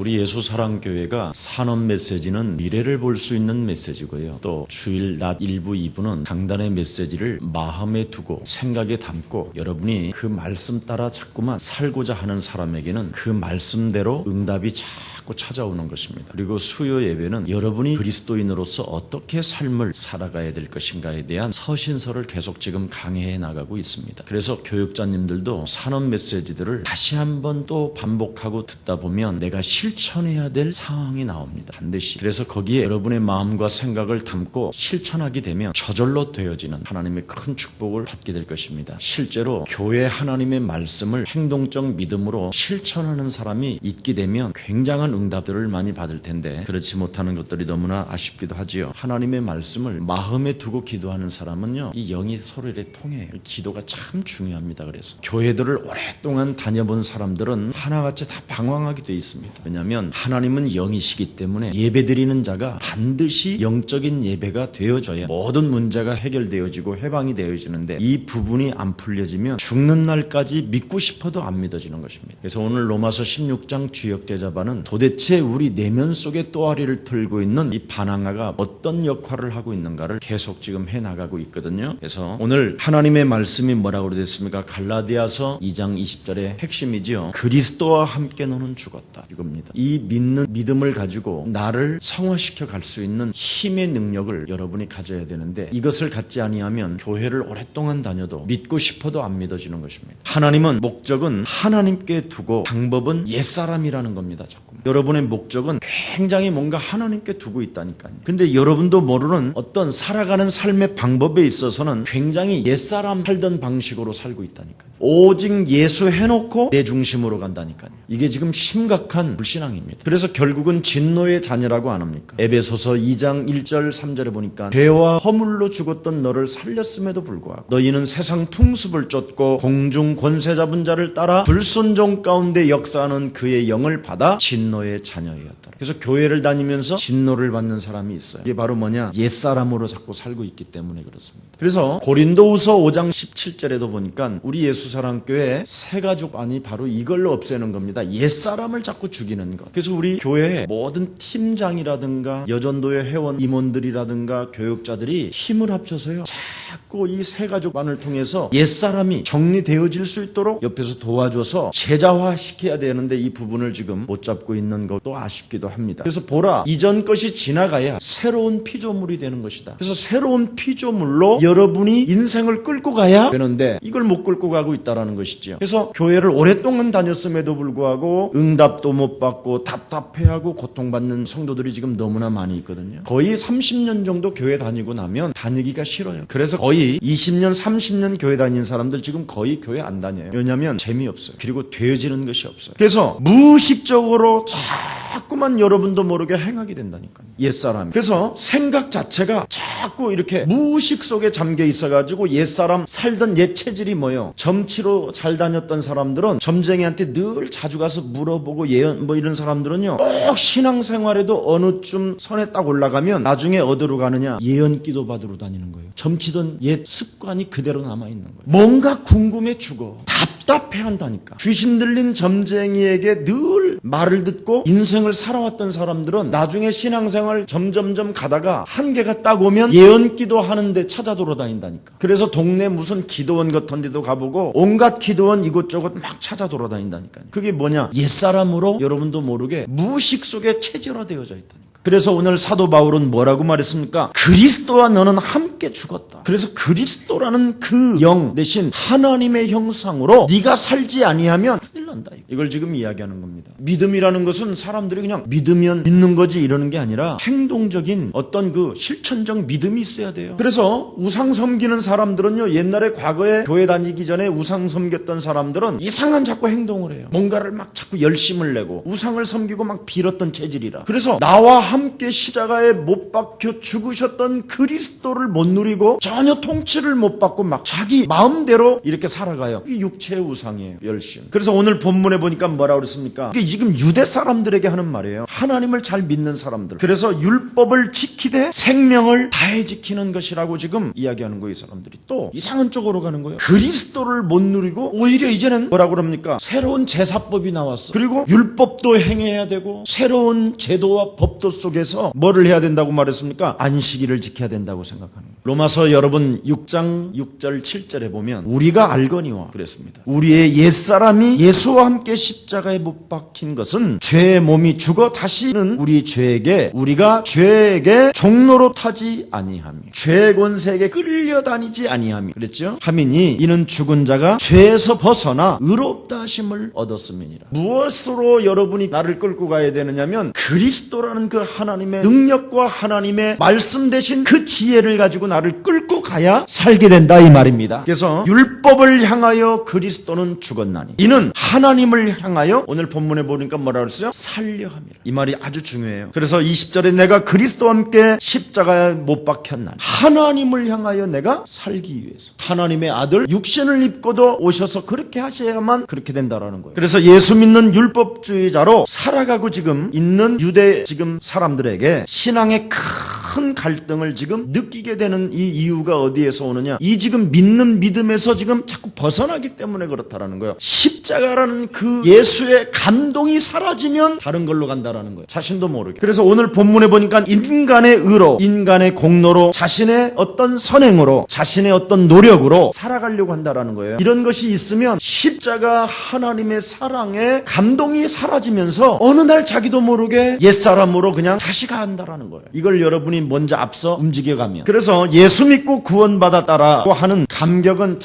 우리 예수사랑교회가 산업 메시지는 미래를 볼 수 있는 메시지고요. 또 주일 낮 1부, 2부는 강단의 메시지를 마음에 두고 생각에 담고 여러분이 그 말씀 따라 자꾸만 살고자 하는 사람에게는 그 말씀대로 응답이 자꾸 찾아오는 것입니다. 그리고 수요 예배는 여러분이 그리스도인으로서 어떻게 삶을 살아가야 될 것인가에 대한 서신서를 계속 지금 강해해 나가고 있습니다. 그래서 교육자님들도 산업 메시지들을 다시 한번 또 반복하고 듣다 보면 내가 실천해야 될 상황이 나옵니다. 반드시. 그래서 거기에 여러분의 마음과 생각을 담고 실천하게 되면 저절로 되어지는 하나님의 큰 축복을 받게 될 것입니다. 실제로 교회 하나님의 말씀을 행동적 믿음으로 실천하는 사람이 있게 되면 굉장한 응답들을 많이 받을 텐데 그렇지 못하는 것들이 너무나 아쉽기도 하지요. 하나님의 말씀을 마음에 두고 기도하는 사람은요, 이 영이 서로 이렇게 통해요. 기도가 참 중요합니다. 그래서 교회들을 오랫동안 다녀본 사람들은 하나같이 다 방황하게 돼 있습니다. 왜냐하면 하나님은 영이시기 때문에 예배드리는 자가 반드시 영적인 예배가 되어져야 모든 문제가 해결되어지고 해방이 되어지는데 이 부분이 안 풀려지면 죽는 날까지 믿고 싶어도 안 믿어지는 것입니다. 그래서 오늘 로마서 16장 주역제자반은 도대체 우리 내면 속에 또아리를 틀고 있는 이 반항아가 어떤 역할을 하고 있는가를 계속 지금 해나가고 있거든요. 그래서 오늘 하나님의 말씀이 뭐라고 그랬습니까? 갈라디아서 2장 20절의 핵심이지요. 그리스도와 함께 너는 죽었다. 이겁니다. 이 믿음을 가지고 나를 성화시켜 갈 수 있는 힘의 능력을 여러분이 가져야 되는데 이것을 갖지 아니하면 교회를 오랫동안 다녀도 믿고 싶어도 안 믿어지는 것입니다. 하나님은 목적은 하나님께 두고 방법은 옛사람이라는 겁니다. 자꾸. 여러분의 목적은 굉장히 뭔가 하나님께 두고 있다니까요. 근데 여러분도 모르는 어떤 살아가는 삶의 방법에 있어서는 굉장히 옛사람 살던 방식으로 살고 있다니까요. 오직 예수 해놓고 내 중심으로 간다니까요. 이게 지금 심각한 불신앙입니다. 그래서 결국은 진노의 자녀라고 안 합니까? 에베소서 2장 1절 3절에 보니까 죄와 허물로 죽었던 너를 살렸음에도 불구하고 너희는 세상 풍습을 쫓고 공중 권세 잡은 자를 따라 불순종 가운데 역사하는 그의 영을 받아 진노의 자녀였다. 그래서 교회를 다니면서 진노를 받는 사람이 있어요. 이게 바로 뭐냐? 옛사람으로 자꾸 살고 있기 때문에 그렇습니다. 그래서 고린도후서 5장 17절에도 보니까 우리 예수사랑교회 새가족안이 바로 이걸로 없애는 겁니다. 옛사람을 자꾸 죽이는 것. 그래서 우리 교회의 모든 팀장이라든가 여전도의 회원 임원들이라든가 교육자들이 힘을 합쳐서요, 자꾸 이 새가족안을 통해서 옛사람이 정리되어질 수 있도록 옆에서 도와줘서 제자화시켜야 되는데 이 부분을 지금 못 잡고 있는 것도 아쉽기도 합니다. 그래서 보라, 이전 것이 지나가야 새로운 피조물이 되는 것이다. 그래서 새로운 피조물로 여러분이 인생을 끌고 가야 되는데 이걸 못 끌고 가고 있다는 것이죠. 그래서 교회를 오랫동안 다녔음에도 불구하고 응답도 못 받고 답답해하고 고통받는 성도들이 지금 너무나 많이 있거든요. 거의 30년 정도 교회 다니고 나면 다니기가 싫어요. 그래서 거의 20년, 30년 교회 다니는 사람들 지금 거의 교회 안 다녀요. 왜냐하면 재미없어요. 그리고 되어지는 것이 없어요. 그래서 무의식적으로 자꾸만 여러분도 모르게 행하게 된다니까요. 옛사람. 그래서 생각 자체가 자꾸 이렇게 무의식 속에 잠겨 있어가지고 옛사람 살던 옛 체질이 뭐예요? 점치로 잘 다녔던 사람들은 점쟁이한테 늘 자주 가서 물어보고 예언 이런 사람들은요, 꼭 신앙생활에도 어느쯤 선에 딱 올라가면 나중에 어디로 가느냐? 예언 기도 받으러 다니는 거예요. 점치던 옛 습관이 그대로 남아있는 거예요. 뭔가 궁금해 죽어. 답답해한다니까. 귀신 들린 점쟁이에게 늘 말을 듣고 인생을 살아왔던 사람들은 나중에 신앙생활 점점점 가다가 한계가 딱 오면 예언기도 하는데 찾아 돌아다닌다니까. 그래서 동네 무슨 기도원 같은 데도 가보고 온갖 기도원 이곳저곳 막 찾아 돌아다닌다니까요. 그게 뭐냐? 옛사람으로 여러분도 모르게 무의식 속에 체질화되어져 있다니까. 그래서 오늘 사도 바울은 뭐라고 말했습니까? 그리스도와 너는 함께 죽었다. 그래서 그리스도라는 그 영 대신 하나님의 형상으로 네가 살지 아니하면 큰일 난다. 이걸 지금 이야기하는 겁니다. 믿음이라는 것은 사람들이 그냥 믿으면 믿는 거지 이러는 게 아니라 행동적인 어떤 그 실천적 믿음이 있어야 돼요. 그래서 우상 섬기는 사람들은요, 옛날에 과거에 교회 다니기 전에 우상 섬겼던 사람들은 이상한 자꾸 행동을 해요. 뭔가를 막 자꾸 열심을 내고 우상을 섬기고 막 빌었던 체질이라. 그래서 나와 함께 십자가에 못 박혀 죽으셨던 그리스도를 못 누리고 전혀 통치를 못 받고 막 자기 마음대로 이렇게 살아가요. 이게 육체의 우상이에요. 열심. 그래서 오늘 본문에 보니까 뭐라고 그랬습니까? 이게 지금 유대 사람들에게 하는 말이에요. 하나님을 잘 믿는 사람들. 그래서 율법을 지키되 생명을 다해 지키는 것이라고 지금 이야기하는 거예요. 이 사람들이 또 이상한 쪽으로 가는 거예요. 그리스도를 못 누리고 오히려 이제는 뭐라고 그럽니까? 새로운 제사법이 나왔어. 그리고 율법도 행해야 되고 새로운 제도와 법도 속에서 뭐를 해야 된다고 말했습니까? 안식일을 지켜야 된다고 생각하는 거예요. 로마서 여러분 6장 6절 7절에 보면 우리가 알거니와 그랬습니다. 우리의 옛사람이 예수와 함께 십자가에 못 박힌 것은 죄의 몸이 죽어 다시는 우리가 죄에게 종로로 타지 아니하며 죄의 권세에게 끌려다니지 아니하며 그랬죠? 하미니 이는 죽은 자가 죄에서 벗어나 의롭다 하심을 얻었음이니라. 무엇으로 여러분이 나를 끌고 가야 되느냐면 그리스도라는 그 하나님의 능력과 하나님의 말씀 대신 그 지혜를 가지고 나를 끌고 가야 살게 된다 이 말입니다. 그래서 율법을 향하여 그리스도는 죽었나니 이는 하나님을 향하여 오늘 본문에 보니까 뭐라고 했어요? 살려 함이라. 이 말이 아주 중요해요. 그래서 20절에 내가 그리스도와 함께 십자가에 못 박혔나니 하나님을 향하여 내가 살기 위해서 하나님의 아들 육신을 입고도 오셔서 그렇게 하셔야만 그렇게 된다라는 거예요. 그래서 예수 믿는 율법주의자로 살아가고 지금 있는 유대 지금 사람들에게 신앙의 큰 갈등을 지금 느끼게 되는 이 이유가 어디에서 오느냐? 이 지금 믿는 믿음에서 지금 자꾸 벗어나기 때문에 그렇다라는 거예요. 십자가라는 그 예수의 감동이 사라지면 다른 걸로 간다라는 거예요. 자신도 모르게. 그래서 오늘 본문에 보니까 인간의 의로, 인간의 공로로, 자신의 어떤 선행으로, 자신의 어떤 노력으로 살아가려고 한다라는 거예요. 이런 것이 있으면 십자가 하나님의 사랑의 감동이 사라지면서 어느 날 자기도 모르게 옛사람으로 그냥 다시 간다라는 거예요. 이걸 여러분이 먼저 앞서 움직여가면. 그래서 예수 믿고 구원받았다라고 하는 감격은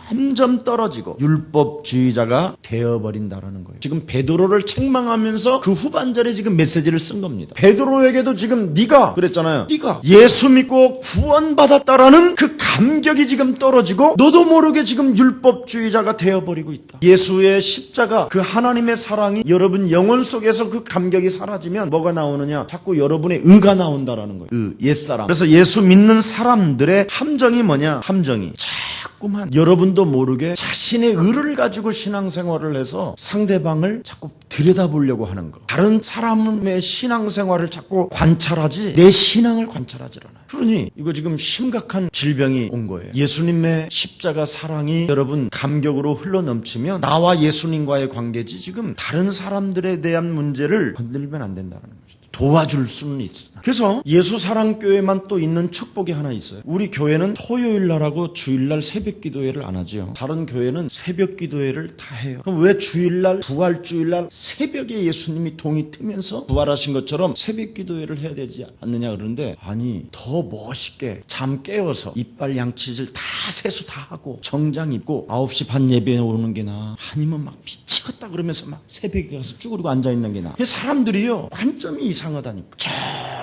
점점 떨어지고 율법주의자가 되어버린다라는 거예요. 지금 베드로를 책망하면서 그 후반절에 지금 메시지를 쓴 겁니다. 베드로에게도 지금 네가 그랬잖아요. 네가 예수 믿고 구원받았다라는 그 감격이 지금 떨어지고 너도 모르게 지금 율법주의자가 되어버리고 있다. 예수의 십자가 그 하나님의 사랑이 여러분 영혼 속에서 그 감격이 사라지면 뭐가 나오느냐? 자꾸 여러분의 의가 나온다라는 거예요. 옛사람. 그래서 예수 믿는 사람들의 함정이 뭐냐? 함정이 자꾸만 여러분도 모르게 자신의 의를 가지고 신앙생활을 해서 상대방을 자꾸 들여다보려고 하는 거. 다른 사람의 신앙생활을 자꾸 관찰하지 내 신앙을 관찰하지 않아요. 그러니 이거 지금 심각한 질병이 온 거예요. 예수님의 십자가 사랑이 여러분 감격으로 흘러넘치면 나와 예수님과의 관계지 지금 다른 사람들에 대한 문제를 건들면 안 된다는 거죠. 도와줄 수는 있어요. 그래서 예수사랑교회만 또 있는 축복이 하나 있어요. 우리 교회는 토요일날하고 주일날 새벽기도회를 안 하죠. 다른 교회는 새벽기도회를 다 해요. 그럼 왜 주일날 부활주일날 새벽에 예수님이 동이 트면서 부활하신 것처럼 새벽기도회를 해야 되지 않느냐 그러는데 아니 더 멋있게 잠 깨워서 이빨 양치질 다 세수 다 하고 정장 입고 9시 반 예배에 오는 게 나아. 아니면 막 미치겠다 그러면서 막 새벽에 가서 쭈그리고 앉아있는 게 나아. 사람들이요 관점이 이상하다니까.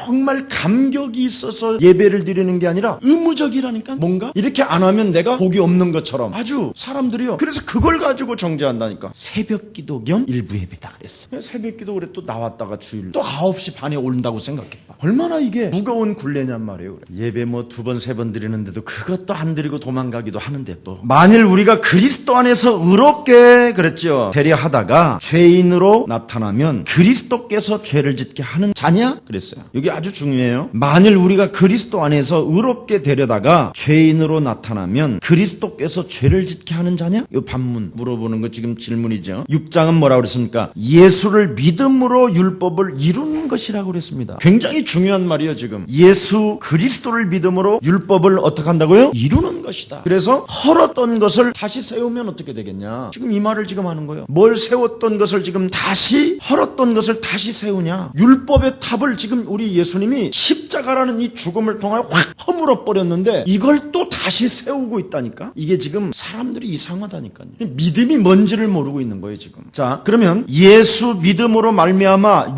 정말 감격이 있어서 예배를 드리는 게 아니라 의무적이라니까. 뭔가 이렇게 안 하면 내가 복이 없는 것처럼 아주 사람들이요. 그래서 그걸 가지고 정죄한다니까. 새벽기도 겸 일부 예배다 그랬어. 새벽기도 그래 또 나왔다가 주일 또 9시 반에 온다고 생각해봐. 얼마나 이게 무거운 굴레냔 말이에요. 그래. 예배 뭐 2번 3번 드리는데도 그것도 안 드리고 도망가기도 하는데 뭐. 만일 우리가 그리스도 안에서 의롭게 그랬죠. 배려하다가 죄인으로 나타나면 그리스도께서 죄를 짓게 하는 자냐? 그랬어요. 여기 아주 중요해요. 만일 우리가 그리스도 안에서 의롭게 되려다가 죄인으로 나타나면 그리스도께서 죄를 짓게 하는 자냐? 이 반문 물어보는 거 지금 질문이죠. 6장은 뭐라고 그랬습니까? 예수를 믿음으로 율법을 이루는 것이라고 그랬습니다. 굉장히 중요한 말이에요. 지금 예수 그리스도를 믿음으로 율법을 어떻게 한다고요? 이루는 것이다. 그래서 헐었던 것을 다시 세우면 어떻게 되겠냐? 지금 이 말을 지금 하는 거예요. 뭘 세웠던 것을 지금 다시 헐었던 것을 다시 세우냐? 율법의 탑을 지금 우리 예수님이 십자가라는 이 죽음을 통하여 확 허물어 버렸는데 이걸 또 다시 세우고 있다니까. 이게 지금 사람들이 이상하다니까요. 믿음이 뭔지를 모르고 있는 거예요 지금. 자, 그러면 예수 믿음으로 말미암아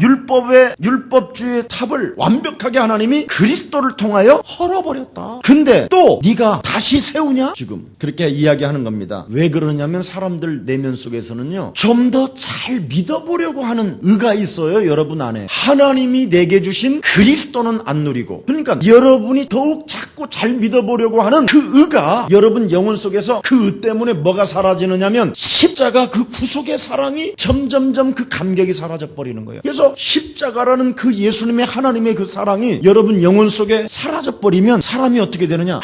율법주의 탑을 완벽하게 하나님이 그리스도를 통하여 헐어버렸다. 근데 또 네가 다시 세우냐? 지금 그렇게 이야기하는 겁니다. 왜 그러냐면 사람들 내면 속에서는요, 좀 더 잘 믿어보려고 하는 의가 있어요. 여러분 안에 하나님이 내게 주신 그리스도는 안 누리고, 그러니까 여러분이 더욱 자꾸 잘 믿어보려고 하는 그 의가 여러분 영혼 속에서 그 의 때문에 뭐가 사라지느냐면 십자가 그 구속의 사랑이 점점점 그 감격이 사라져 버리는 거예요. 그래서 십자가라는 그 예수님의 하나님의 그 사랑이 여러분 영혼 속에 사라져 버리면 사람이 어떻게 되느냐?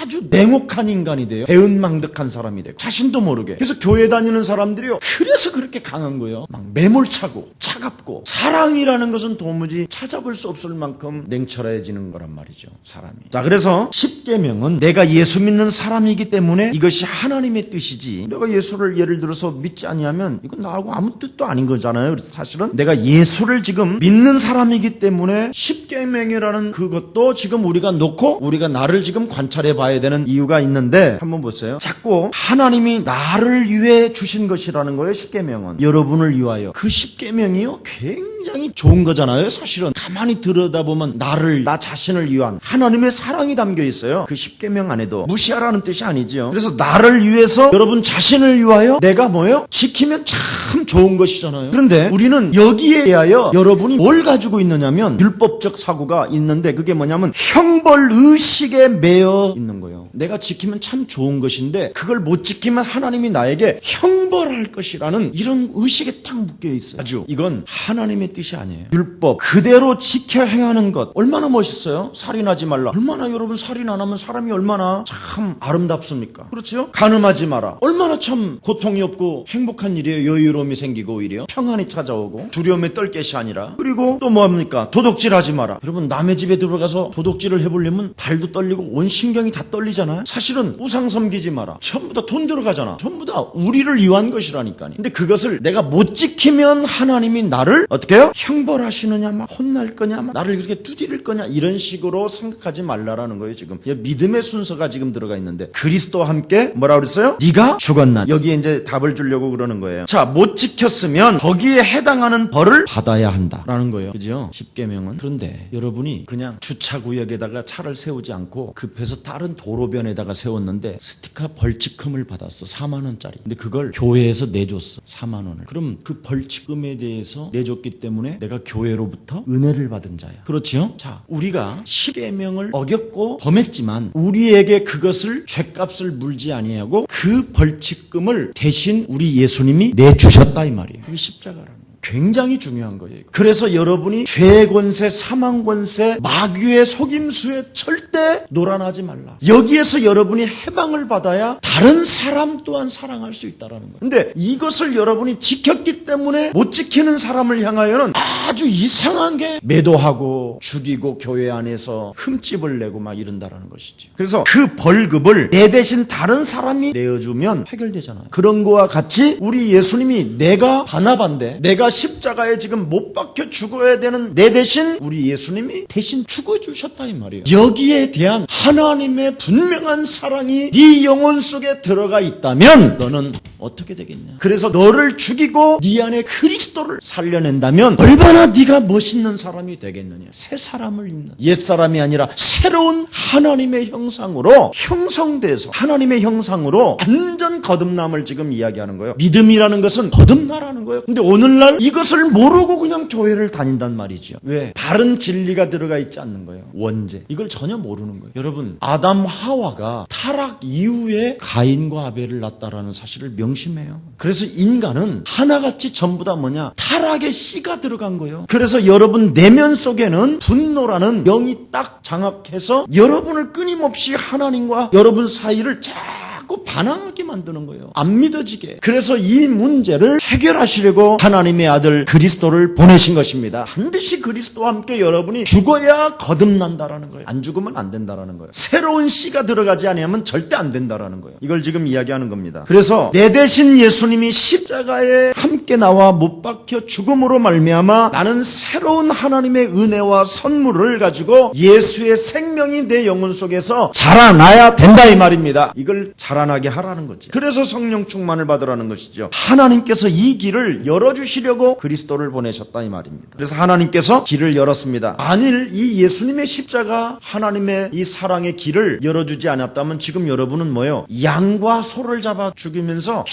아주 냉혹한 인간이 돼요. 배은망덕한 사람이 되고 자신도 모르게. 그래서 교회 다니는 사람들이요, 그래서 그렇게 강한 거예요. 막 매몰차고 차갑고, 사랑이라는 것은 도무지 찾아볼 수 없을 만큼 냉철해지는 거란 말이죠, 사람이. 자, 그래서 십계명은 내가 예수 믿는 사람이기 때문에 이것이 하나님의 뜻이지, 내가 예수를 예를 들어서 믿지 아니하면 이건 나하고 아무 뜻도 아닌 거잖아요. 그래서 사실은 내가 예수를 지금 믿는 사람이기 때문에 십계명이라는 그것도 지금 우리가 놓고 우리가 나를 지금 관찰해 봐야 되는 이유가 있는데, 한번 보세요. 자꾸 하나님이 나를 위해 주신 것이라는 거예요. 십계명은 여러분을 위하여. 그 십계명이요 굉장히 좋은 거잖아요. 사실은 가만히 들여다보면 나 자신을 위한 하나님의 사랑이 담겨 있어요. 그 십계명 안에도. 무시하라는 뜻이 아니죠. 그래서 나를 위해서, 여러분 자신을 위하여 내가 뭐예요? 지키면 참 좋은 것이잖아요. 그런데 우리는 여기에 대하여 여러분이 뭘 가지고 있느냐면 율법적 사고가 있는데, 그게 뭐냐면 형벌 의식에 매여 있는 거예요. 내가 지키면 참 좋은 것인데 그걸 못 지키면 하나님이 나에게 형벌할 것이라는 이런 의식에 딱 묶여 있어요. 아주 이건 하나님의 뜻이 아니에요. 율법 그대로 지켜 행하는 것 얼마나 멋있어요. 살인하지 말라. 얼마나 여러분 살인 안 하면 사람이 얼마나 참 아름답습니까? 그렇죠? 간음하지 마라. 얼마나 참 고통이 없고 행복한 일이에요. 여유로움이 생기고 오히려 평안이 찾아오고 두려움에 떨 것이 아니라. 그리고 또 뭐합니까? 도둑질하지 마라. 여러분 남의 집에 들어가서 도둑질을 해보려면 발도 떨리고 온 신경이 다 떨리잖아요. 사실은 우상 섬기지 마라. 전부 다 돈 들어가잖아. 전부 다 우리를 위한 것이라니까요. 근데 그것을 내가 못 지키면 하나님이 나를 어떻게 해요? 형벌하시느냐, 막 혼날 거냐, 막 나를 그렇게 두드릴 거냐, 이런 식으로 생각하지 말라라는 거예요. 지금 믿음의 순서가 지금 들어가 있는데, 그리스도와 함께 뭐라 그랬어요? 네가 죽었나. 여기에 이제 답을 주려고 그러는 거예요. 자, 못 지켰으면 거기에 해당하는 벌을 받아야 한다라는 거예요. 그죠? 십계명은. 그런데 여러분이 그냥 주차구역에다가 차를 세우지 않고 급해서 다른 도로변에다가 세웠는데 스티커 벌칙금을 받았어. 4만 원짜리. 근데 그걸 교회에서 내줬어. 4만 원을. 그럼 그 벌칙금에 대해서 내줬기 때문에 내가 교회로부터 은혜를 받은 자야. 그렇지요? 자, 우리가 십계명을 어겼고 범했지만 우리에게 그것을 죄값을 물지 아니하고 그 벌칙금을 대신 우리 예수님이 내주셨다 이 말이에요. 그게 십자가라는 거예요. 굉장히 중요한 거예요. 그래서 여러분이 죄의 권세, 사망 권세, 마귀의 속임수에 절대 놀아나지 말라. 여기에서 여러분이 해방을 받아야 다른 사람 또한 사랑할 수 있다는 거예요. 근데 이것을 여러분이 지켰기 때문에 못 지키는 사람을 향하여는 아주 이상한 게 매도하고 죽이고 교회 안에서 흠집을 내고 막 이런다라는 것이죠. 그래서 그 벌금을 내 대신 다른 사람이 내어주면 해결되잖아요. 그런 거와 같이 우리 예수님이 내가 바나바인데, 내가 십자가에 지금 못 박혀 죽어야 되는 내 대신 우리 예수님이 대신 죽어주셨다 이 말이에요. 여기에 대한 하나님의 분명한 사랑이 네 영혼 속에 들어가 있다면 너는 어떻게 되겠냐. 그래서 너를 죽이고 네 안에 그리스도를 살려낸다면 얼마나 네가 멋있는 사람이 되겠느냐. 새 사람을 입는, 옛사람이 아니라 새로운 하나님의 형상으로 형성돼서 하나님의 형상으로 완전 거듭남을 지금 이야기하는 거예요. 믿음이라는 것은 거듭나라는 거예요. 근데 오늘날 이것을 모르고 그냥 교회를 다닌단 말이죠. 왜? 바른 진리가 들어가 있지 않는 거예요. 원죄. 이걸 전혀 모르는 거예요. 여러분, 아담 하와가 타락 이후에 가인과 아벨을 낳았다라는 사실을 명심해요. 그래서 인간은 하나같이 전부 다 뭐냐? 타락의 씨가 들어간 거예요. 그래서 여러분 내면 속에는 분노라는 영이 딱 장악해서 여러분을 끊임없이 하나님과 여러분 사이를 자꾸 자꾸 반항하게 만드는 거예요. 안 믿어지게. 그래서 이 문제를 해결하시려고 하나님의 아들 그리스도를 보내신 것입니다. 반드시 그리스도와 함께 여러분이 죽어야 거듭난다라는 거예요. 안 죽으면 안 된다라는 거예요. 새로운 씨가 들어가지 아니하면 절대 안 된다라는 거예요. 이걸 지금 이야기하는 겁니다. 그래서 내 대신 예수님이 십자가에 함께 나와 못 박혀 죽음으로 말미암아 나는 새로운 하나님의 은혜와 선물을 가지고 예수의 생명이 내 영혼 속에서 자라나야 된다 이 말입니다. 이걸 자라나게 하라는 거지. 그래서 성령 충만을 받으라는 것이죠. 하나님께서 이 길을 열어주시려고 그리스도를 보내셨다 이 말입니다. 그래서 하나님께서 길을 열었습니다. 만일 이 예수님의 십자가 하나님의 이 사랑의 길을 열어주지 않았다면 지금 여러분은 뭐예요? 양과 소를 잡아 죽이면서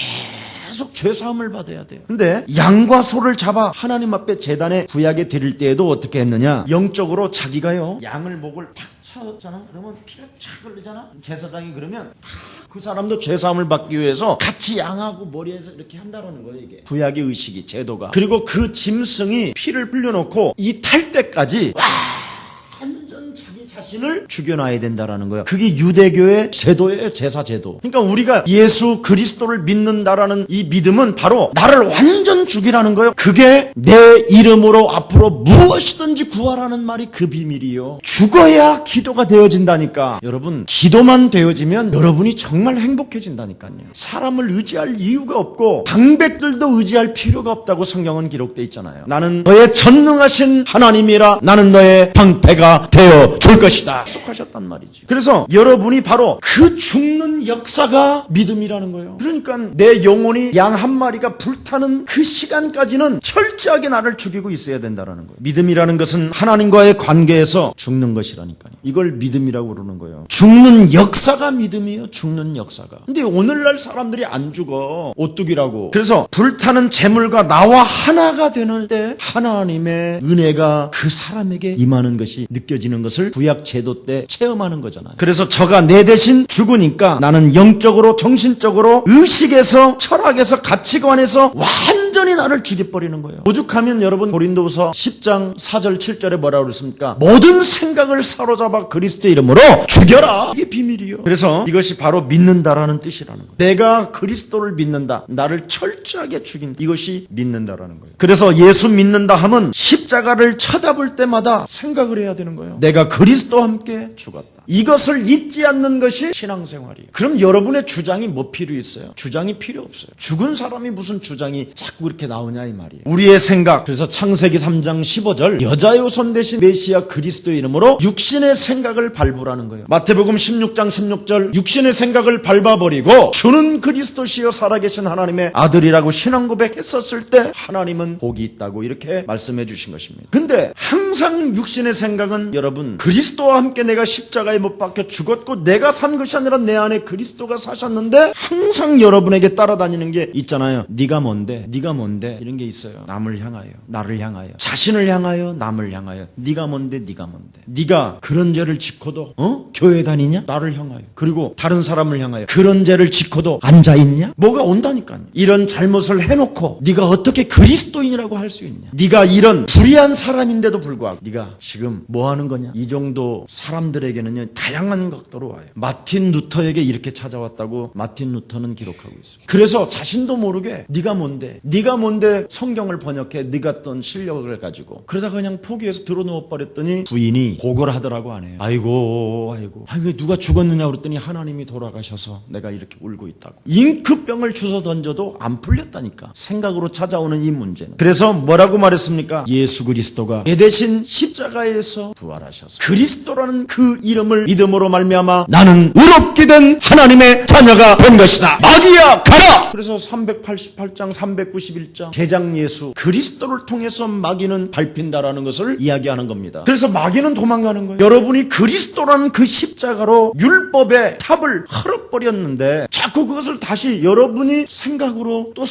계속 죄사함을 받아야 돼요. 근데 양과 소를 잡아 하나님 앞에 제단에 구약에 드릴 때에도 어떻게 했느냐? 영적으로 자기가요 양을 목을 탁 차잖아. 그러면 피가 쫙 흐르잖아. 제사장이 그러면 그 사람도 죄사함을 받기 위해서 같이 양하고 머리에서 이렇게 한다는 거예요. 이게 구약의 의식이 제도가. 그리고 그 짐승이 피를 흘려놓고 이 탈 때까지 완전 자기 자신을 죽여놔야 된다라는 거예요. 그게 유대교의 제도예요. 제사 제도. 그러니까 우리가 예수 그리스도를 믿는다라는 이 믿음은 바로 나를 완전 죽이라는 거예요. 그게 내 이름으로 앞으로 무엇이든지 구하라는 말이 그 비밀이에요. 죽어야 기도가 되어진다니까. 여러분 기도만 되어지면 여러분이 정말 행복해진다니까요. 사람을 의지할 이유가 없고 방백들도 의지할 필요가 없다고 성경은 기록되어 있잖아요. 나는 너의 전능하신 하나님이라 나는 너의 방패가 되어 줄 것이다 약속하셨단 말이지. 그래서 여러분이 바로 그 죽는 역사가 믿음이라는 거예요. 그러니까 내 영혼이 양 한 마리가 불타는 그 시간까지는 철저하게 나를 죽이고 있어야 된다는 거예요. 믿음이라는 것은 하나님과의 관계에서 죽는 것이라니까요. 이걸 믿음이라고 그러는 거예요. 죽는 역사가 믿음이에요. 죽는 역사가. 근데 오늘날 사람들이 안 죽어. 오뚜기라고. 그래서 불타는 재물과 나와 하나가 되는 때 하나님의 은혜가 그 사람에게 임하는 것이 느껴지는 것을 구약 제도 때 체험하는 거잖아요. 그래서 저가 내 대신 죽으니까 나는 영적으로 정신적으로 의식에서 철학에서 가치관에서 완전히 나를 죽여버리는 거예요. 오죽하면 여러분 고린도후서 10장 4절 7절에 뭐라고 그랬습니까? 모든 생각을 사로잡아 그리스도의 이름으로 죽여라. 이게 비밀이에요. 그래서 이것이 바로 믿는다라는 뜻이라는 거예요. 내가 그리스도를 믿는다. 나를 철저하게 죽인다. 이것이 믿는다라는 거예요. 그래서 예수 믿는다 하면 십자가를 쳐다볼 때마다 생각을 해야 되는 거예요. 내가 그리스도와 함께 죽었다. 이것을 잊지 않는 것이 신앙생활이에요. 그럼 여러분의 주장이 뭐 필요 있어요? 주장이 필요 없어요. 죽은 사람이 무슨 주장이 자꾸 이렇게 나오냐 이 말이에요. 우리의 생각. 그래서 창세기 3장 15절 여자의 손 대신 메시아 그리스도의 이름으로 육신의 생각을 밟으라는 거예요. 마태복음 16장 16절 육신의 생각을 밟아버리고 주는 그리스도시여 살아계신 하나님의 아들이라고 신앙 고백했었을 때 하나님은 복이 있다고 이렇게 말씀해 주신 것입니다. 근데 항상 육신의 생각은 여러분 그리스도와 함께 내가 십자가에 못 박혀 죽었고 내가 산 것이 아니라 내 안에 그리스도가 사셨는데 항상 여러분에게 따라다니는 게 있잖아요. 네가 뭔데? 네가 뭔데? 이런 게 있어요. 남을 향하여, 나를 향하여, 자신을 향하여, 남을 향하여. 네가 뭔데? 네가 뭔데? 네가 그런 죄를 짓고도 교회 다니냐? 나를 향하여. 그리고 다른 사람을 향하여 그런 죄를 짓고도 앉아있냐? 뭐가 온다니까요. 이런 잘못을 해놓고 네가 어떻게 그리스도인이라고 할 수 있냐? 네가 이런 불의한 사람인데도 불구하고 네가 지금 뭐 하는 거냐? 이 정도 사람들에게는요 다양한 각도로 와요. 마틴 루터에게 이렇게 찾아왔다고 마틴 루터는 기록하고 있어요. 그래서 자신도 모르게 네가 뭔데? 네가 뭔데 성경을 번역해? 네가 어떤 실력을 가지고 그러다가 그냥 포기해서 들어누워 버렸더니 부인이 고걸 하더라고 안 해요. 아이고 왜 누가 죽었느냐 그랬더니 하나님이 돌아가셔서 내가 이렇게 울고 있다고. 잉크병을 주워 던져도 안 풀렸다니까. 생각으로 찾아오는 이 문제는. 그래서 뭐라고 말했습니까? 예수 그리스도가 내 대신 십자가에서 부활하셔서 그리스도라는 그 이름을 믿음으로 말미암아 나는 의롭게 된 하나님의 자녀가 된 것이다. 마귀야 가라. 그래서 388장 391장 개장 예수 그리스도를 통해서 마귀는 밟힌다라는 것을 이야기하는 겁니다. 그래서 마귀는 도망가는 거예요. 여러분이 그리스도라는 그 십자가로 율법의 탑을 헐어버렸는데 자꾸 그것을 다시 여러분이 생각으로 또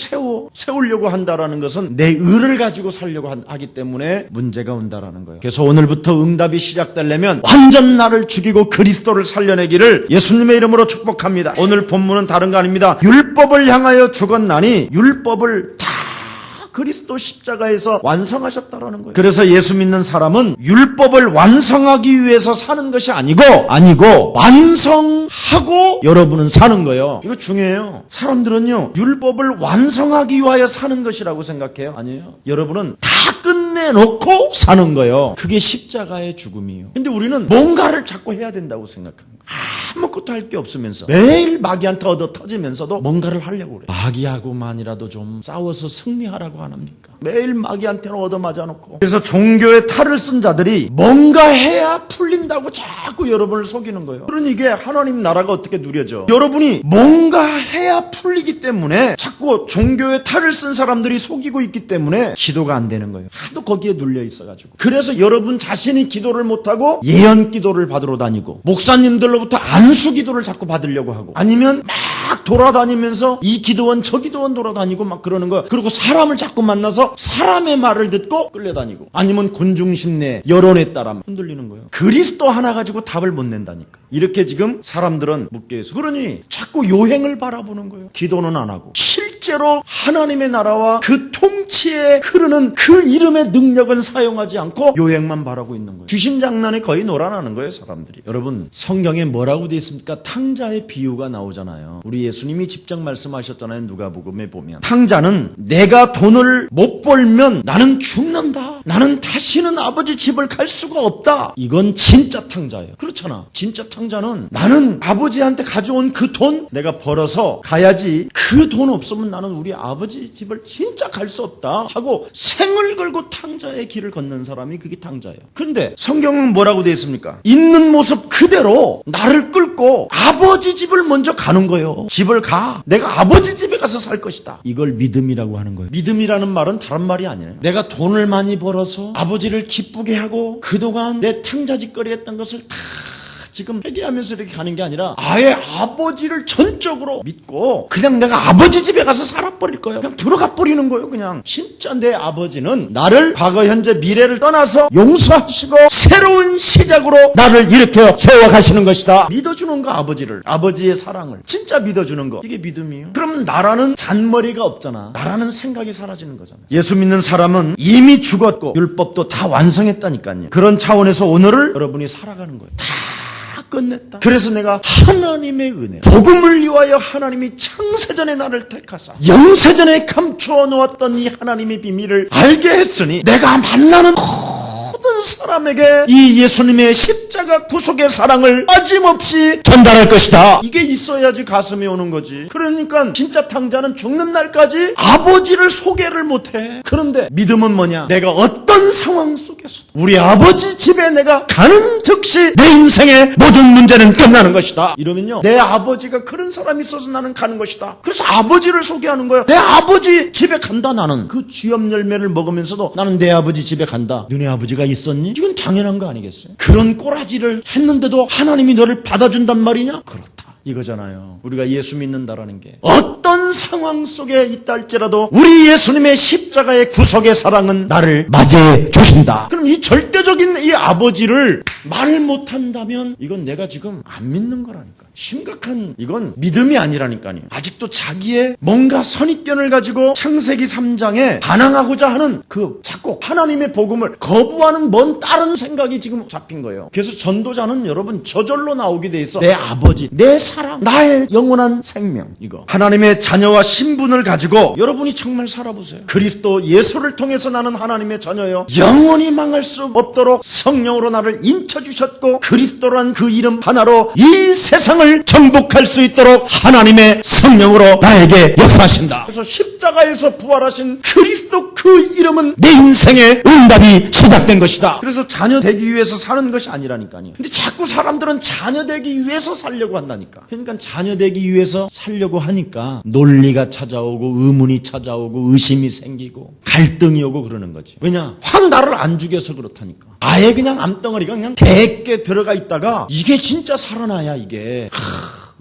세우려고 한다라는 것은 내 의를 가지고 살려고 하기 때문에 문제가 온다라는 거예요. 그래서 오늘부터 응답이 시작되려면 완전 나를 죽이고 그리스도를 살려내기를 예수님의 이름으로 축복합니다. 오늘 본문은 다른 거 아닙니다. 율법을 향하여 죽었나니 율법을 다 그리스도 십자가에서 완성하셨다라는 거예요. 그래서 예수 믿는 사람은 율법을 완성하기 위해서 사는 것이 아니고 완성하고 여러분은 사는 거예요. 이거 중요해요. 사람들은요, 율법을 완성하기 위하여 사는 것이라고 생각해요. 아니에요. 여러분은 다 끝내놓고 사는 거예요. 그게 십자가의 죽음이에요. 근데 우리는 뭔가를 자꾸 해야 된다고 생각합니다. 아무것도 할 게 없으면서 매일 마귀한테 얻어 터지면서도 뭔가를 하려고 그래요. 마귀하고만이라도 좀 싸워서 승리하라고 안 합니까? 매일 마귀한테는 얻어 맞아놓고. 그래서 종교의 탈을 쓴 자들이 뭔가 해야 풀린다고 자꾸 여러분을 속이는 거예요. 그러니 이게 하나님 나라가 어떻게 누려져? 여러분이 뭔가 해야 풀리기 때문에 자꾸 종교의 탈을 쓴 사람들이 속이고 있기 때문에 기도가 안 되는 거예요. 하도 거기에 눌려 있어가지고. 그래서 여러분 자신이 기도를 못하고 예언 기도를 받으러 다니고 목사님들로부터 안수 기도를 자꾸 받으려고 하고 아니면 막 돌아다니면서 이 기도원 저 기도원 돌아다니고 막 그러는 거야. 그리고 사람을 자꾸 만나서 사람의 말을 듣고 끌려다니고 아니면 군중심내 여론에 따라 흔들리는 거예요. 그리스도 하나 가지고 답을 못 낸다니까. 이렇게 지금 사람들은 묶여 있어. 그러니 자꾸 요행을 바라보는 거예요. 기도는 안 하고 실제로 하나님의 나라와 그 통치에 흐르는 그 이름의 능력은 사용하지 않고 요행만 바라고 있는 거예요. 귀신 장난에 거의 놀아나는 거예요, 사람들이. 여러분, 성경에 뭐라고 되어 있습니까? 탕자의 비유가 나오잖아요. 우리 예수님이 직접 말씀하셨잖아요. 누가복음에 보면 탕자는 내가 돈을 못 벌면 나는 죽는다. 나는 다시는 아버지 집을 갈 수가 없다. 이건 진짜 탕자예요. 그렇잖아. 진짜 탕자는 나는 아버지한테 가져온 그 돈 내가 벌어서 가야지. 그 돈 없으면 나는 우리 아버지 집을 진짜 갈 수 없다 하고 생을 걸고 탕자의 길을 걷는 사람이 그게 탕자예요. 그런데 성경은 뭐라고 되어 있습니까? 있는 모습 그대로 나를 끌고 아버지 집을 먼저 가는 거예요. 집을 가. 내가 아버지 집에 가서 살 것이다. 이걸 믿음이라고 하는 거예요. 믿음이라는 말은 다른 말이 아니에요. 내가 돈을 많이 벌어서 아버지를 기쁘게 하고 그동안 내 탕자짓거리 했던 것을 다 지금 회개하면서 이렇게 가는 게 아니라 아예 아버지를 전적으로 믿고 그냥 내가 아버지 집에 가서 살아버릴 거예요. 그냥 들어가 버리는 거예요. 그냥 진짜 내 아버지는 나를 과거 현재 미래를 떠나서 용서하시고 새로운 시작으로 나를 일으켜 세워가시는 것이다. 믿어주는 거, 아버지를, 아버지의 사랑을 진짜 믿어주는 거, 이게 믿음이에요. 그럼 나라는 잔머리가 없잖아. 나라는 생각이 사라지는 거잖아. 예수 믿는 사람은 이미 죽었고 율법도 다 완성했다니까요. 그런 차원에서 오늘을 여러분이 살아가는 거예요. 다 끝냈다. 그래서 내가 하나님의 은혜, 복음을 위하여 하나님이 창세전에 나를 택하사 영세전에 감추어 놓았던 이 하나님의 비밀을 알게 했으니 내가 만나는 모든 사람에게 이 예수님의 십자가 구속의 사랑을 빠짐없이 전달할 것이다. 이게 있어야지 가슴이 오는 거지. 그러니까 진짜 탕자는 죽는 날까지 아버지를 소개를 못해. 그런데 믿음은 뭐냐? 내가 어떤 상황 속에서도 우리 아버지 집에 내가 가는 즉시 내 인생의 모든 문제는 끝나는 것이다. 이러면요, 내 아버지가 그런 사람이 있어서 나는 가는 것이다. 그래서 아버지를 소개하는 거야. 내 아버지 집에 간다. 나는 그 쥐염 열매를 먹으면서도 나는 내 아버지 집에 간다. 너네 아버지가 있었니? 이건 당연한 거 아니겠어요? 그런 꼬라지를 했는데도 하나님이 너를 받아준단 말이냐? 그렇다. 이거잖아요. 우리가 예수 믿는다라는 게 어떤 상황 속에 있다 할지라도 우리 예수님의 십자가의 구속의 사랑은 나를 맞이해 주신다. 그럼 이 절대적인 이 아버지를 말을 못한다면 이건 내가 지금 안 믿는 거라니까. 심각한, 이건 믿음이 아니라니까요. 아직도 자기의 뭔가 선입견을 가지고 창세기 3장에 반항하고자 하는 그 자꾸 하나님의 복음을 거부하는 뭔 다른 생각이 지금 잡힌 거예요. 그래서 전도자는 여러분 저절로 나오게 돼 있어. 내 아버지, 내 사랑, 나의 영원한 생명, 이거 하나님의 자녀와 신분을 가지고 여러분이 정말 살아보세요. 그리스도 예수를 통해서 나는 하나님의 자녀요, 영원히 망할 수 없도록 성령으로 나를 인쳐주셨고 그리스도란 그 이름 하나로 이 세상을 정복할 수 있도록 하나님의 성령으로 나에게 역사하신다. 그래서 십자가에서 부활하신 그리스도 그 이름은 내 인생의 응답이 시작된 것이다. 그래서 자녀 되기 위해서 사는 것이 아니라니까요. 근데 자꾸 사람들은 자녀 되기 위해서 살려고 한다니까. 그러니까 자녀 되기 위해서 살려고 하니까 논리가 찾아오고 의문이 찾아오고 의심이 생기고 갈등이 오고 그러는 거지. 왜냐? 확 나를 안 죽여서 그렇다니까. 아예 그냥 암덩어리가 그냥 대게 들어가 있다가 이게 진짜 살아나야 이게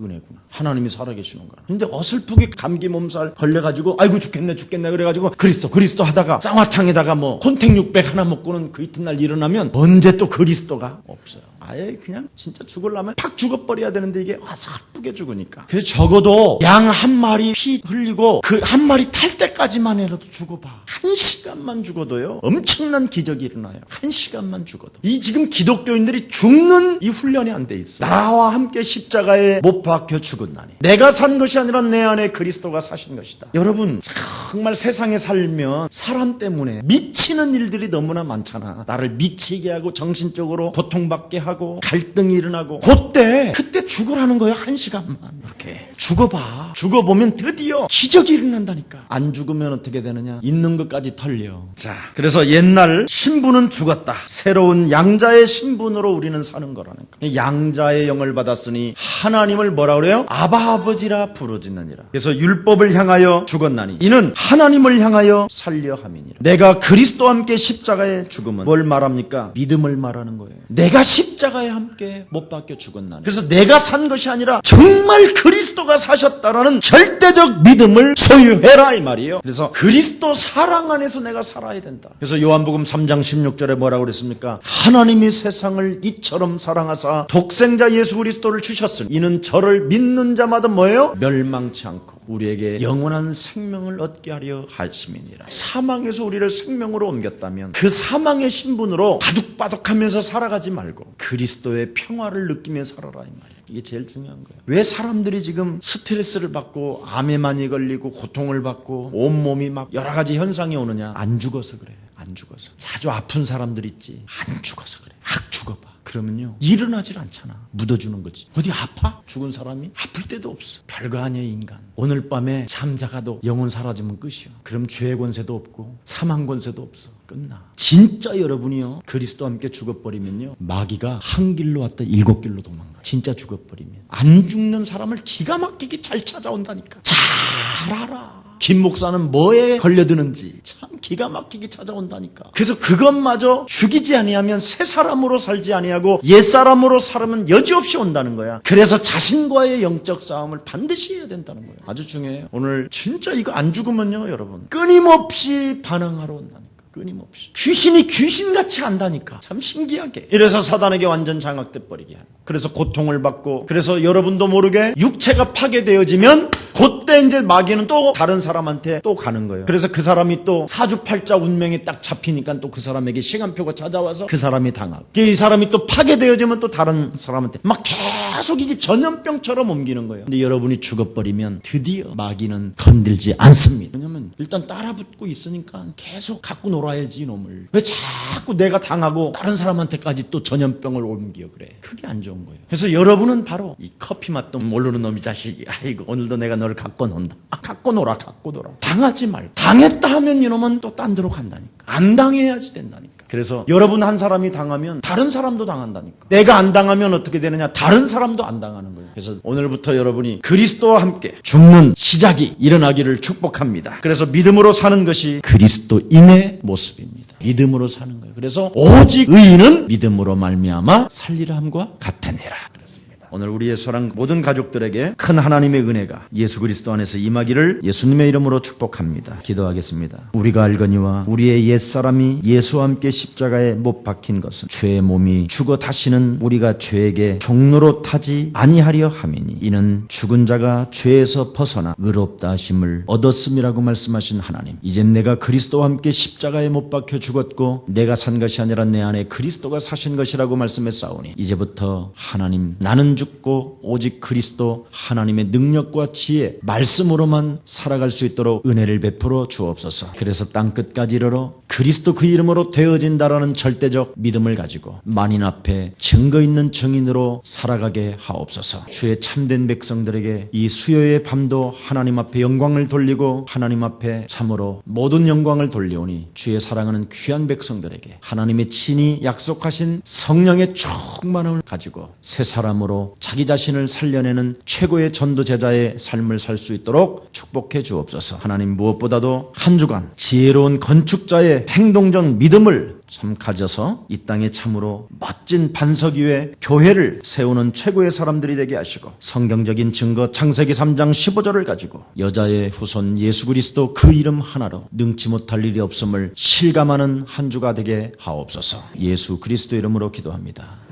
은혜구나. 하나님이 살아계시는 거야. 근데 어설프게 감기 몸살 걸려가지고 아이고 죽겠네 그래가지고 그리스도 하다가 쌍화탕에다가 뭐 콘택 600 하나 먹고는 그 이튿날 일어나면 언제 또 그리스도가 없어요. 아예 그냥 진짜 죽으려면 팍 죽어버려야 되는데 이게 와슬프게 죽으니까. 그래서 적어도 양 한 마리 피 흘리고 그 한 마리 탈 때까지만 해라도 죽어봐. 1시간만 죽어도요 엄청난 기적이 일어나요. 1시간만 죽어도. 이 지금 기독교인들이 죽는 이 훈련이 안 돼 있어. 나와 함께 십자가에 못 박혀 죽었나니 내가 산 것이 아니라 내 안에 그리스도가 사신 것이다. 여러분 정말 세상에 살면 사람 때문에 미치는 일들이 너무나 많잖아. 나를 미치게 하고 정신적으로 고통받게 하고 갈등이 일어나고 그때 죽으라는 거예요. 1시간만 이렇게 죽어봐. 죽어보면 드디어 기적이 일어난다니까. 안 죽으면 어떻게 되느냐? 있는 것까지 털려. 자, 그래서 옛날 신분은 죽었다. 새로운 양자의 신분으로 우리는 사는 거라는 거. 양자의 영을 받았으니 하나님을 뭐라 그래요? 아바 아버지라 부르짖느니라. 그래서 율법을 향하여 죽었나니 이는 하나님을 향하여 살려 함이니라. 내가 그리스도와 함께 십자가에 죽음은 뭘 말합니까? 믿음을 말하는 거예요. 내가 십자가에 함께 못 박혀 죽었나니. 그래서 내가 산 것이 아니라 정말 그리스도가 사셨다라는 절대적 믿음을 소유해라 이 말이에요. 그래서 그리스도 사랑 안에서 내가 살아야 된다. 그래서 요한복음 3장 16절에 뭐라고 그랬습니까? 하나님이 세상을 이처럼 사랑하사 독생자 예수 그리스도를 주셨으니 이는 저를 믿는 자마다 뭐예요? 멸망치 않고 우리에게 영원한 생명을 얻게 하려 하심이니라. 사망에서 우리를 생명으로 옮겼다면 그 사망의 신분으로 바둑바둑하면서 살아가지 말고 그리스도의 평화를 느끼며 살아라 이 말이에요. 이게 제일 중요한 거예요. 왜 사람들이 지금 스트레스를 받고 암에 많이 걸리고 고통을 받고 온몸이 막 여러 가지 현상이 오느냐? 안 죽어서 그래요. 안 죽어서. 자주 아픈 사람들 있지. 안 죽어서 그래. 확 죽어봐. 그러면요 일어나질 않잖아. 묻어주는 거지. 어디 아파? 죽은 사람이? 아플 때도 없어. 별거 아니야 인간. 오늘 밤에 잠자가도 영혼 사라지면 끝이야. 그럼 죄의 권세도 없고 사망 권세도 없어. 끝나. 진짜 여러분이요 그리스도와 함께 죽어버리면요 마귀가 한 길로 왔다 7길로 도망가. 진짜 죽어버리면 안 죽는 사람을 기가 막히게 잘 찾아온다니까. 잘 알아. 김 목사는 뭐에 걸려드는지 참 기가 막히게 찾아온다니까. 그래서 그것마저 죽이지 아니하면 새 사람으로 살지 아니하고 옛 사람으로 살으면 여지없이 온다는 거야. 그래서 자신과의 영적 싸움을 반드시 해야 된다는 거예요. 아주 중요해요. 오늘 진짜 이거 안 죽으면요 여러분 끊임없이 반항하러 온다니까. 끊임없이. 귀신이 귀신같이 한다니까. 참 신기하게. 이래서 사단에게 완전 장악돼 버리게 하고. 그래서 고통을 받고. 그래서 여러분도 모르게 육체가 파괴되어지면 그때 이제 마귀는 또 다른 사람한테 또 가는 거예요. 그래서 그 사람이 또 사주팔자 운명이 딱 잡히니까 또 그 사람에게 시간표가 찾아와서 그 사람이 당하고. 이 사람이 또 파괴되어지면 또 다른 사람한테 막 계속 이게 전염병처럼 옮기는 거예요. 근데 여러분이 죽어버리면 드디어 마귀는 건들지 않습니다. 왜냐면 일단 따라붙고 있으니까 계속 갖고 놀아야지 이놈을. 왜 자꾸 내가 당하고 다른 사람한테까지 또 전염병을 옮겨 그래. 그게 안 좋은 거예요. 그래서 여러분은 바로 이 커피 맛도 모르는 놈이 자식이 아이고 오늘도 내가 너를 갖고 논다. 갖고 놀아. 당하지 말고. 당했다 하면 이놈은 또 딴 데로 간다니까. 안 당해야지 된다니까. 그래서 여러분 한 사람이 당하면 다른 사람도 당한다니까. 내가 안 당하면 어떻게 되느냐? 다른 사람도 안 당하는 거예요. 그래서 오늘부터 여러분이 그리스도와 함께 죽는 시작이 일어나기를 축복합니다. 그래서 믿음으로 사는 것이 그리스도인의 모습입니다. 믿음으로 사는 거예요. 그래서 오직 의인은 믿음으로 말미암아 살리라 함과 같으니라. 오늘 우리의 소랑 모든 가족들에게 큰 하나님의 은혜가 예수 그리스도 안에서 임하기를 예수님의 이름으로 축복합니다. 기도하겠습니다. 우리가 알거니와 우리의 옛사람이 예수와 함께 십자가에 못 박힌 것은 죄의 몸이 죽어 다시는 우리가 죄에게 종로로 타지 아니하려 함이니 이는 죽은 자가 죄에서 벗어나 의롭다 하심을 얻었음이라고 말씀하신 하나님. 이젠 내가 그리스도와 함께 십자가에 못 박혀 죽었고 내가 산 것이 아니라 내 안에 그리스도가 사신 것이라고 말씀했사오니 이제부터 하나님 나는 죽고 오직 그리스도 하나님의 능력과 지혜 말씀으로만 살아갈 수 있도록 은혜를 베풀어 주옵소서. 그래서 땅끝까지 이르러 그리스도 그 이름으로 되어진다라는 절대적 믿음을 가지고 만인 앞에 증거 있는 증인으로 살아가게 하옵소서. 주의 참된 백성들에게 이 수요의 밤도 하나님 앞에 영광을 돌리고 하나님 앞에 참으로 모든 영광을 돌려오니 주의 사랑하는 귀한 백성들에게 하나님의 친히 약속하신 성령의 충만함을 가지고 새 사람으로 자기 자신을 살려내는 최고의 전도제자의 삶을 살 수 있도록 축복해 주옵소서. 하나님 무엇보다도 한 주간 지혜로운 건축자의 행동적 믿음을 참 가져서 이 땅에 참으로 멋진 반석 위에 교회를 세우는 최고의 사람들이 되게 하시고 성경적인 증거 창세기 3장 15절을 가지고 여자의 후손 예수 그리스도 그 이름 하나로 능치 못할 일이 없음을 실감하는 한 주가 되게 하옵소서. 예수 그리스도 이름으로 기도합니다.